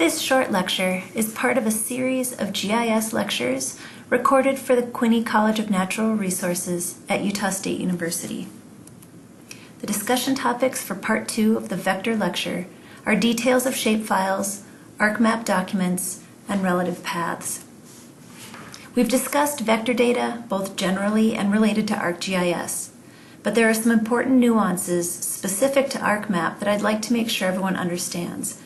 This short lecture is part of a series of GIS lectures recorded for the Quinney College of Natural Resources at Utah State University. The discussion topics for Part 2 of the Vector lecture are details of shapefiles, ArcMap documents, and relative paths. We've discussed vector data both generally and related to ArcGIS, but there are some important nuances specific to ArcMap that I'd like to make sure everyone understands.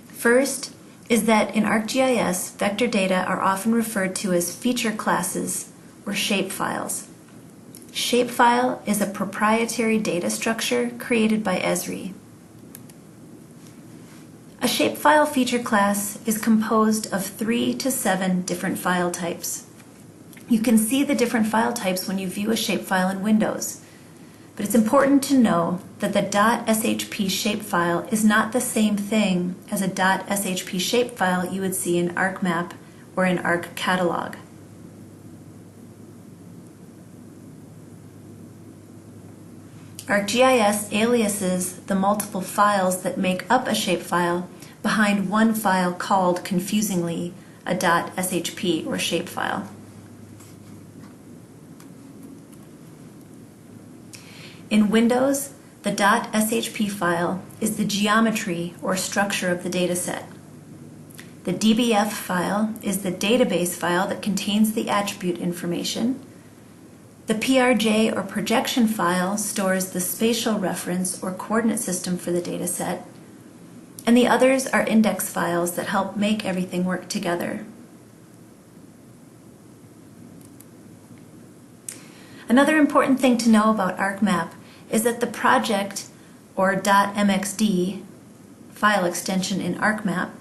First is that in ArcGIS, vector data are often referred to as feature classes or shapefiles. Shapefile is a proprietary data structure created by Esri. A shapefile feature class is composed of 3 to 7 different file types. You can see the different file types when you view a shapefile in Windows, but it's important to know that the .shp shapefile is not the same thing as a .shp shapefile you would see in ArcMap or in ArcCatalog. ArcGIS aliases the multiple files that make up a shapefile behind one file called, confusingly, a .shp or shapefile. In Windows, the .shp file is the geometry or structure of the dataset. The dbf file is the database file that contains the attribute information. The PRJ or projection file stores the spatial reference or coordinate system for the dataset. And the others are index files that help make everything work together. Another important thing to know about ArcMap is that the project or .mxd file extension in ArcMap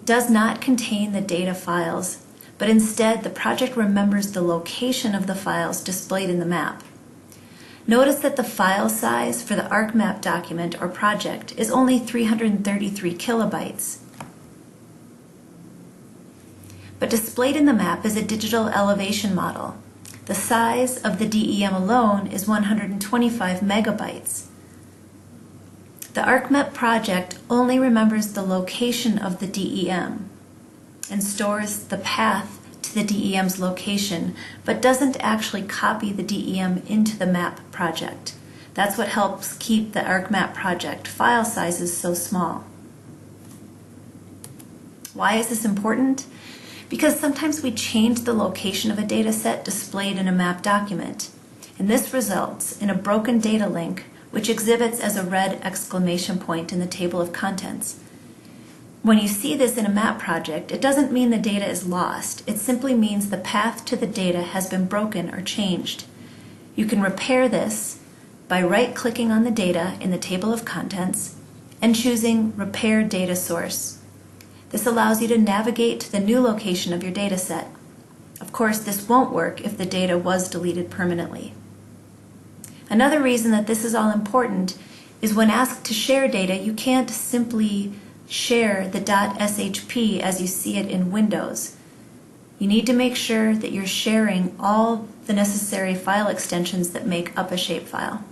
does not contain the data files, but instead the project remembers the location of the files displayed in the map. Notice that the file size for the ArcMap document or project is only 333 kilobytes. But displayed in the map is a digital elevation model. The size of the DEM alone is 125 megabytes. The ArcMap project only remembers the location of the DEM and stores the path to the DEM's location, but doesn't actually copy the DEM into the map project. That's what helps keep the ArcMap project file sizes so small. Why is this important? Because sometimes we change the location of a data set displayed in a map document, and this results in a broken data link which exhibits as a red exclamation point in the table of contents. When you see this in a map project, it doesn't mean the data is lost. It simply means the path to the data has been broken or changed. You can repair this by right-clicking on the data in the table of contents and choosing Repair Data Source. This allows you to navigate to the new location of your data set. Of course, this won't work if the data was deleted permanently. Another reason that this is all important is when asked to share data, you can't simply share the .shp as you see it in Windows. You need to make sure that you're sharing all the necessary file extensions that make up a shapefile.